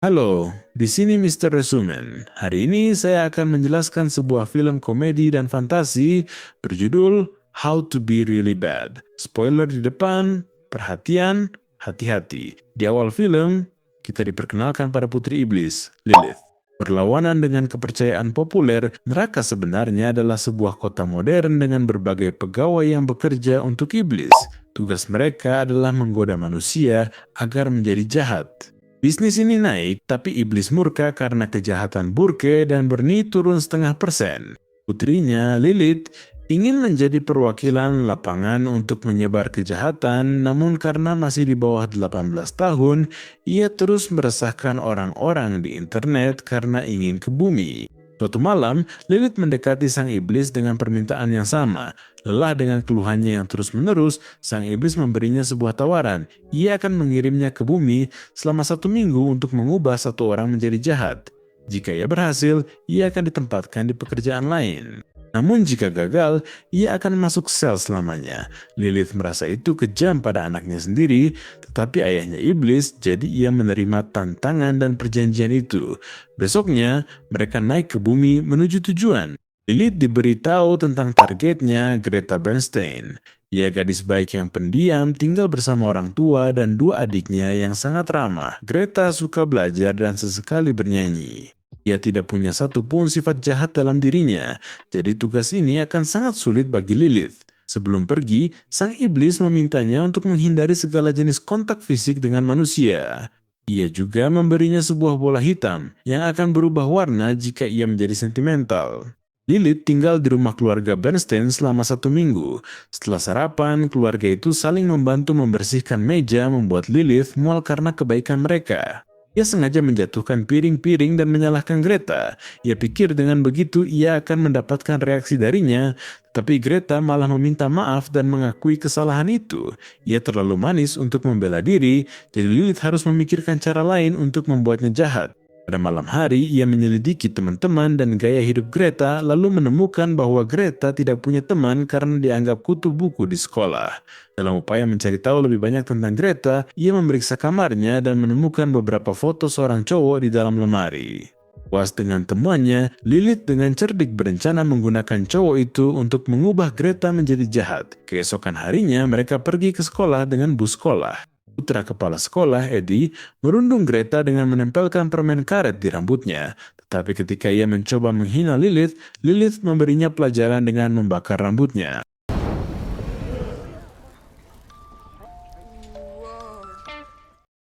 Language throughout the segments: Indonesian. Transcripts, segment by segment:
Halo, di sini Mr. Resumen. Hari ini saya akan menjelaskan sebuah film komedi dan fantasi berjudul How to Be Really Bad. Spoiler di depan, perhatian, hati-hati. Di awal film, kita diperkenalkan pada putri iblis, Lilith. Berlawanan dengan kepercayaan populer, neraka sebenarnya adalah sebuah kota modern dengan berbagai pegawai yang bekerja untuk iblis. Tugas mereka adalah menggoda manusia agar menjadi jahat. Bisnis ini naik, tapi iblis murka karena kejahatan Burke dan Bernie turun 0,5%. Putrinya, Lilith, ingin menjadi perwakilan lapangan untuk menyebar kejahatan, namun karena masih di bawah 18 tahun, ia terus meresahkan orang-orang di internet karena ingin ke bumi. Suatu malam, Lilith mendekati sang iblis dengan permintaan yang sama. Lelah dengan keluhannya yang terus-menerus, sang iblis memberinya sebuah tawaran. Ia akan mengirimnya ke bumi selama 1 minggu untuk mengubah satu orang menjadi jahat. Jika ia berhasil, ia akan ditempatkan di pekerjaan lain. Namun jika gagal, ia akan masuk sel selamanya. Lilith merasa itu kejam pada anaknya sendiri, tetapi ayahnya iblis, jadi ia menerima tantangan dan perjanjian itu. Besoknya, mereka naik ke bumi menuju tujuan. Lilith diberitahu tentang targetnya, Greta Bernstein. Ia gadis baik yang pendiam, tinggal bersama orang tua dan dua adiknya yang sangat ramah. Greta suka belajar dan sesekali bernyanyi. Ia tidak punya satupun sifat jahat dalam dirinya, jadi tugas ini akan sangat sulit bagi Lilith. Sebelum pergi, sang iblis memintanya untuk menghindari segala jenis kontak fisik dengan manusia. Ia juga memberinya sebuah bola hitam yang akan berubah warna jika ia menjadi sentimental. Lilith tinggal di rumah keluarga Bernstein selama 1 minggu. Setelah sarapan, keluarga itu saling membantu membersihkan meja membuat Lilith mual karena kebaikan mereka. Ia sengaja menjatuhkan piring-piring dan menyalahkan Greta. Ia pikir dengan begitu ia akan mendapatkan reaksi darinya, tapi Greta malah meminta maaf dan mengakui kesalahan itu. Ia terlalu manis untuk membela diri, jadi Lilith harus memikirkan cara lain untuk membuatnya jahat. Pada malam hari, ia menyelidiki teman-teman dan gaya hidup Greta, lalu menemukan bahwa Greta tidak punya teman karena dianggap kutu buku di sekolah. Dalam upaya mencari tahu lebih banyak tentang Greta, ia memeriksa kamarnya dan menemukan beberapa foto seorang cowok di dalam lemari. Puas dengan temuannya, Lilith dengan cerdik berencana menggunakan cowok itu untuk mengubah Greta menjadi jahat. Keesokan harinya, mereka pergi ke sekolah dengan bus sekolah. Putra kepala sekolah, Eddie, merundung Greta dengan menempelkan permen karet di rambutnya. Tetapi ketika ia mencoba menghina Lilith, Lilith memberinya pelajaran dengan membakar rambutnya.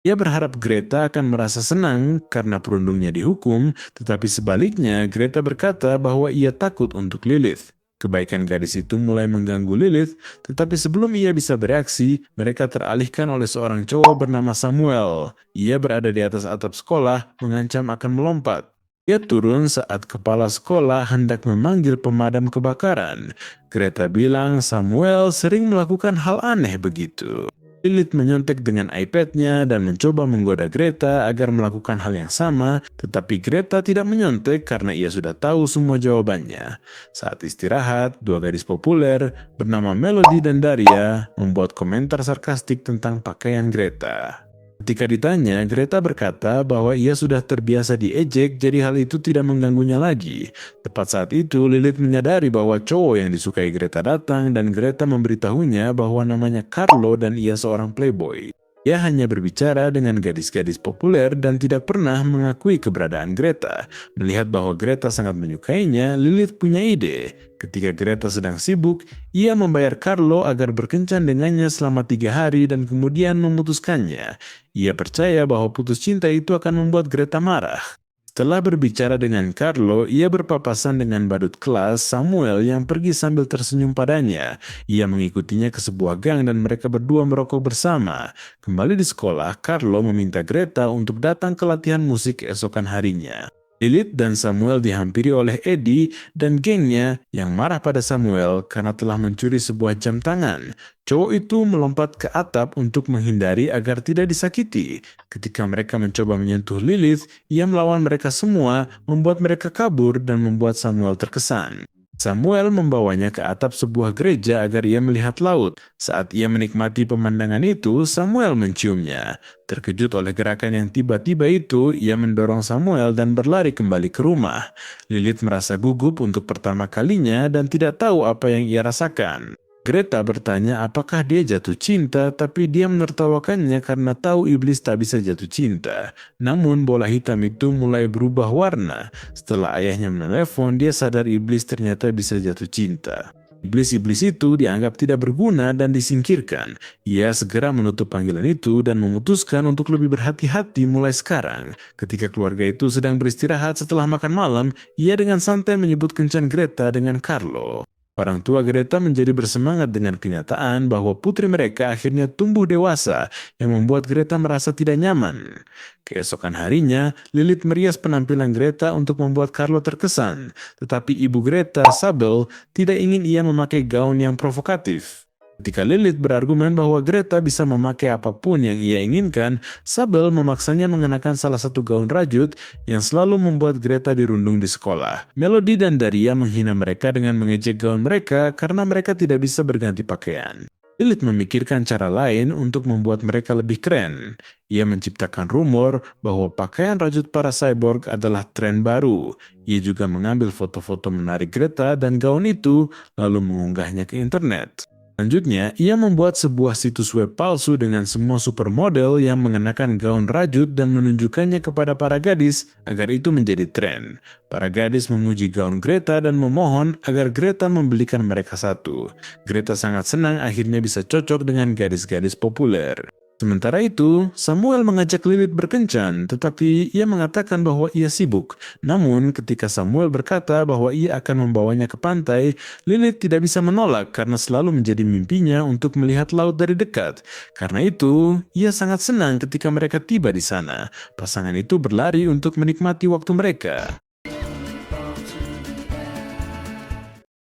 Ia berharap Greta akan merasa senang karena perundungnya dihukum, tetapi sebaliknya Greta berkata bahwa ia takut untuk Lilith. Kebaikan gadis itu mulai mengganggu Lilith, tetapi sebelum ia bisa bereaksi, mereka teralihkan oleh seorang cowok bernama Samuel. Ia berada di atas atap sekolah, mengancam akan melompat. Ia turun saat kepala sekolah hendak memanggil pemadam kebakaran. Greta bilang Samuel sering melakukan hal aneh begitu. Lilith menyontek dengan iPad-nya dan mencoba menggoda Greta agar melakukan hal yang sama, tetapi Greta tidak menyontek karena ia sudah tahu semua jawabannya. Saat istirahat, dua gadis populer bernama Melody dan Daria membuat komentar sarkastik tentang pakaian Greta. Ketika ditanya, Greta berkata bahwa ia sudah terbiasa diejek, jadi hal itu tidak mengganggunya lagi. Tepat saat itu, Lilith menyadari bahwa cowok yang disukai Greta datang dan Greta memberitahunya bahwa namanya Carlo dan ia seorang playboy. Ia hanya berbicara dengan gadis-gadis populer dan tidak pernah mengakui keberadaan Greta. Melihat bahwa Greta sangat menyukainya, Lilith punya ide. Ketika Greta sedang sibuk, ia membayar Carlo agar berkencan dengannya selama 3 hari dan kemudian memutuskannya. Ia percaya bahwa putus cinta itu akan membuat Greta marah. Setelah berbicara dengan Carlo, ia berpapasan dengan badut kelas Samuel yang pergi sambil tersenyum padanya. Ia mengikutinya ke sebuah gang dan mereka berdua merokok bersama. Kembali di sekolah, Carlo meminta Greta untuk datang ke latihan musik keesokan harinya. Lilith dan Samuel dihampiri oleh Eddie dan gengnya yang marah pada Samuel karena telah mencuri sebuah jam tangan. Cowok itu melompat ke atap untuk menghindari agar tidak disakiti. Ketika mereka mencoba menyentuh Lilith, ia melawan mereka semua, membuat mereka kabur dan membuat Samuel terkesan. Samuel membawanya ke atap sebuah gereja agar ia melihat laut. Saat ia menikmati pemandangan itu, Samuel menciumnya. Terkejut oleh gerakan yang tiba-tiba itu, ia mendorong Samuel dan berlari kembali ke rumah. Lilith merasa gugup untuk pertama kalinya dan tidak tahu apa yang ia rasakan. Greta bertanya apakah dia jatuh cinta, tapi dia menertawakannya karena tahu iblis tak bisa jatuh cinta. Namun bola hitam itu mulai berubah warna. Setelah ayahnya menelepon, dia sadar iblis ternyata bisa jatuh cinta. Iblis-iblis itu dianggap tidak berguna dan disingkirkan. Ia segera menutup panggilan itu dan memutuskan untuk lebih berhati-hati mulai sekarang. Ketika keluarga itu sedang beristirahat setelah makan malam, ia dengan santai menyebut kencan Greta dengan Carlo. Orang tua Greta menjadi bersemangat dengan kenyataan bahwa putri mereka akhirnya tumbuh dewasa yang membuat Greta merasa tidak nyaman. Keesokan harinya, Lilith merias penampilan Greta untuk membuat Carlo terkesan, tetapi ibu Greta, Sabel, tidak ingin ia memakai gaun yang provokatif. Ketika Lilith berargumen bahwa Greta bisa memakai apapun yang ia inginkan, Sabel memaksanya mengenakan salah satu gaun rajut yang selalu membuat Greta dirundung di sekolah. Melody dan Daria menghina mereka dengan mengejek gaun mereka karena mereka tidak bisa berganti pakaian. Lilith memikirkan cara lain untuk membuat mereka lebih keren. Ia menciptakan rumor bahwa pakaian rajut para cyborg adalah tren baru. Ia juga mengambil foto-foto menarik Greta dan gaun itu, lalu mengunggahnya ke internet. Selanjutnya, ia membuat sebuah situs web palsu dengan semua supermodel yang mengenakan gaun rajut dan menunjukkannya kepada para gadis agar itu menjadi tren. Para gadis memuji gaun Greta dan memohon agar Greta membelikan mereka satu. Greta sangat senang akhirnya bisa cocok dengan gadis-gadis populer. Sementara itu, Samuel mengajak Lilith berkencan, tetapi ia mengatakan bahwa ia sibuk. Namun, ketika Samuel berkata bahwa ia akan membawanya ke pantai, Lilith tidak bisa menolak karena selalu menjadi mimpinya untuk melihat laut dari dekat. Karena itu, ia sangat senang ketika mereka tiba di sana. Pasangan itu berlari untuk menikmati waktu mereka.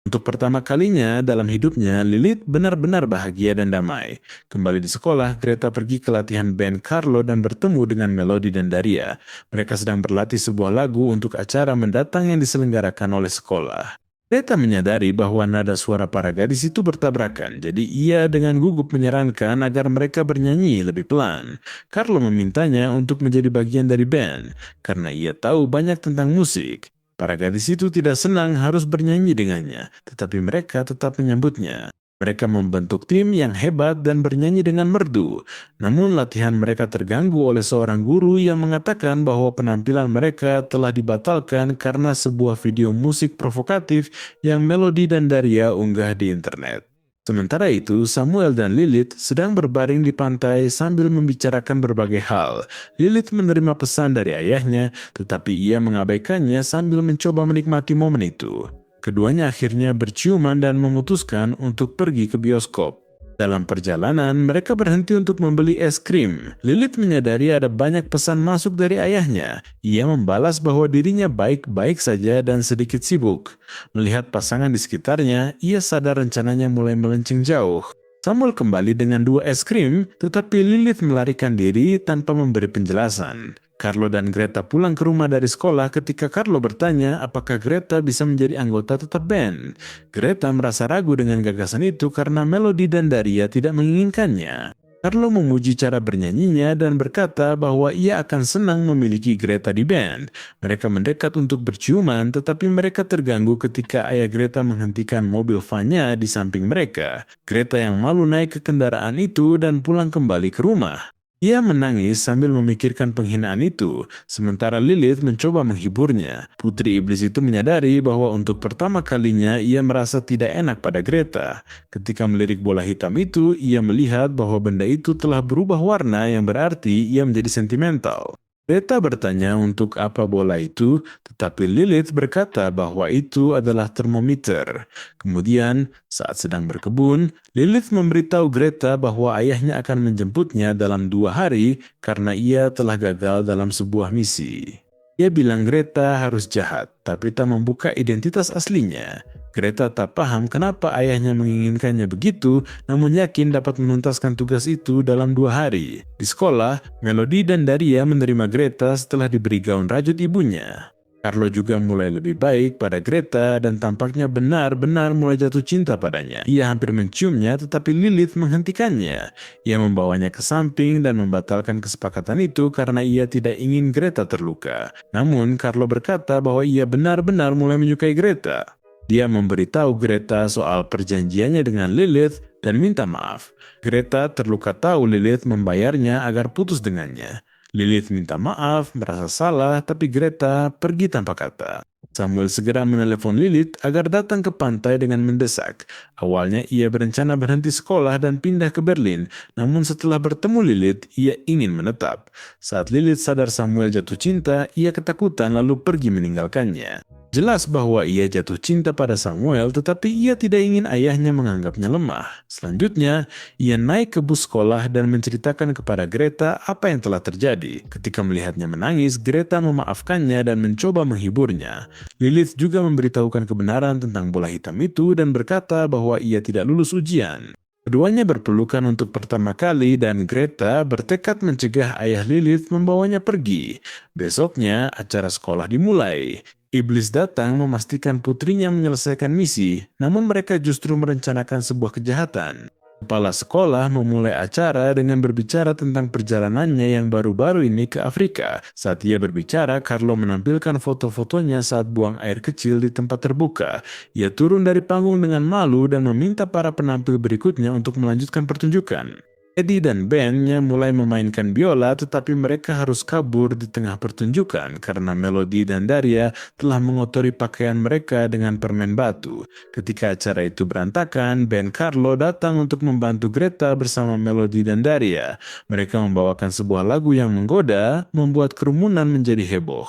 Untuk pertama kalinya dalam hidupnya, Lilith benar-benar bahagia dan damai. Kembali di sekolah, Greta pergi ke latihan band Carlo dan bertemu dengan Melody dan Daria. Mereka sedang berlatih sebuah lagu untuk acara mendatang yang diselenggarakan oleh sekolah. Greta menyadari bahwa nada suara para gadis itu bertabrakan, jadi ia dengan gugup menyarankan agar mereka bernyanyi lebih pelan. Carlo memintanya untuk menjadi bagian dari band, karena ia tahu banyak tentang musik. Para gadis itu tidak senang harus bernyanyi dengannya, tetapi mereka tetap menyambutnya. Mereka membentuk tim yang hebat dan bernyanyi dengan merdu. Namun latihan mereka terganggu oleh seorang guru yang mengatakan bahwa penampilan mereka telah dibatalkan karena sebuah video musik provokatif yang Melody dan Daria unggah di internet. Sementara itu, Samuel dan Lilith sedang berbaring di pantai sambil membicarakan berbagai hal. Lilith menerima pesan dari ayahnya, tetapi ia mengabaikannya sambil mencoba menikmati momen itu. Keduanya akhirnya berciuman dan memutuskan untuk pergi ke bioskop. Dalam perjalanan, mereka berhenti untuk membeli es krim. Lilith menyadari ada banyak pesan masuk dari ayahnya. Ia membalas bahwa dirinya baik-baik saja dan sedikit sibuk. Melihat pasangan di sekitarnya, ia sadar rencananya mulai melenceng jauh. Samuel kembali dengan 2 es krim, tetapi Lilith melarikan diri tanpa memberi penjelasan. Carlo dan Greta pulang ke rumah dari sekolah ketika Carlo bertanya apakah Greta bisa menjadi anggota tetap band. Greta merasa ragu dengan gagasan itu karena Melody dan Daria tidak menginginkannya. Carlo memuji cara bernyanyinya dan berkata bahwa ia akan senang memiliki Greta di band. Mereka mendekat untuk berciuman, tetapi mereka terganggu ketika ayah Greta menghentikan mobil van-nya di samping mereka. Greta yang malu naik ke kendaraan itu dan pulang kembali ke rumah. Ia menangis sambil memikirkan penghinaan itu, sementara Lilith mencoba menghiburnya. Putri iblis itu menyadari bahwa untuk pertama kalinya ia merasa tidak enak pada Greta. Ketika melirik bola hitam itu, ia melihat bahwa benda itu telah berubah warna yang berarti ia menjadi sentimental. Greta bertanya untuk apa bola itu, tetapi Lilith berkata bahwa itu adalah termometer. Kemudian, saat sedang berkebun, Lilith memberitahu Greta bahwa ayahnya akan menjemputnya dalam 2 hari karena ia telah gagal dalam sebuah misi. Ia bilang Greta harus jahat, tapi tak membuka identitas aslinya. Greta tak paham kenapa ayahnya menginginkannya begitu, namun yakin dapat menuntaskan tugas itu dalam 2 hari. Di sekolah, Melody dan Daria menerima Greta setelah diberi gaun rajut ibunya. Carlo juga mulai lebih baik pada Greta dan tampaknya benar-benar mulai jatuh cinta padanya. Ia hampir menciumnya tetapi Lilith menghentikannya. Ia membawanya ke samping dan membatalkan kesepakatan itu karena ia tidak ingin Greta terluka. Namun Carlo berkata bahwa ia benar-benar mulai menyukai Greta. Dia memberitahu Greta soal perjanjiannya dengan Lilith dan minta maaf. Greta terluka tahu Lilith membayarnya agar putus dengannya. Lilith minta maaf, merasa salah, tapi Greta pergi tanpa kata. Samuel segera menelepon Lilith agar datang ke pantai dengan mendesak. Awalnya ia berencana berhenti sekolah dan pindah ke Berlin, namun setelah bertemu Lilith, ia ingin menetap. Saat Lilith sadar Samuel jatuh cinta, ia ketakutan lalu pergi meninggalkannya. Jelas bahwa ia jatuh cinta pada Samuel, tetapi ia tidak ingin ayahnya menganggapnya lemah. Selanjutnya, ia naik ke bus sekolah dan menceritakan kepada Greta apa yang telah terjadi. Ketika melihatnya menangis, Greta memaafkannya dan mencoba menghiburnya. Lilith juga memberitahukan kebenaran tentang bola hitam itu dan berkata bahwa ia tidak lulus ujian. Keduanya berpelukan untuk pertama kali dan Greta bertekad mencegah ayah Lilith membawanya pergi. Besoknya, acara sekolah dimulai. Iblis datang memastikan putrinya menyelesaikan misi, namun mereka justru merencanakan sebuah kejahatan. Kepala sekolah memulai acara dengan berbicara tentang perjalanannya yang baru-baru ini ke Afrika. Saat ia berbicara, Carlo menampilkan foto-fotonya saat buang air kecil di tempat terbuka. Ia turun dari panggung dengan malu dan meminta para penampil berikutnya untuk melanjutkan pertunjukan. Eddie dan bandnya mulai memainkan biola, tetapi mereka harus kabur di tengah pertunjukan karena Melody dan Daria telah mengotori pakaian mereka dengan permen batu. Ketika acara itu berantakan, band Carlo datang untuk membantu Greta bersama Melody dan Daria. Mereka membawakan sebuah lagu yang menggoda, membuat kerumunan menjadi heboh.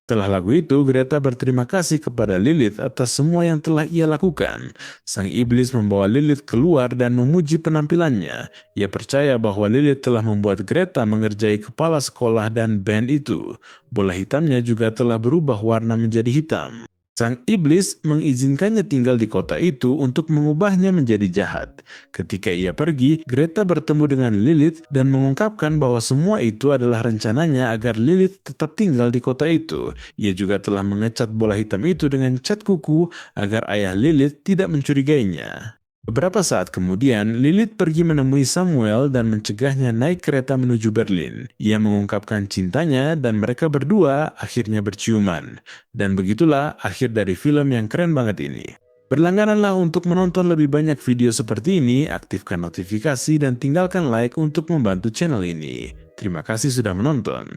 Setelah lagu itu, Greta berterima kasih kepada Lilith atas semua yang telah ia lakukan. Sang iblis membawa Lilith keluar dan memuji penampilannya. Ia percaya bahwa Lilith telah membuat Greta mengerjai kepala sekolah dan band itu. Bola hitamnya juga telah berubah warna menjadi hitam. Sang iblis mengizinkannya tinggal di kota itu untuk mengubahnya menjadi jahat. Ketika ia pergi, Greta bertemu dengan Lilith dan mengungkapkan bahwa semua itu adalah rencananya agar Lilith tetap tinggal di kota itu. Ia juga telah mengecat bola hitam itu dengan cat kuku agar ayah Lilith tidak mencurigainya. Beberapa saat kemudian, Lilith pergi menemui Samuel dan mencegahnya naik kereta menuju Berlin. Ia mengungkapkan cintanya dan mereka berdua akhirnya berciuman. Dan begitulah akhir dari film yang keren banget ini. Berlanggananlah untuk menonton lebih banyak video seperti ini, aktifkan notifikasi dan tinggalkan like untuk membantu channel ini. Terima kasih sudah menonton.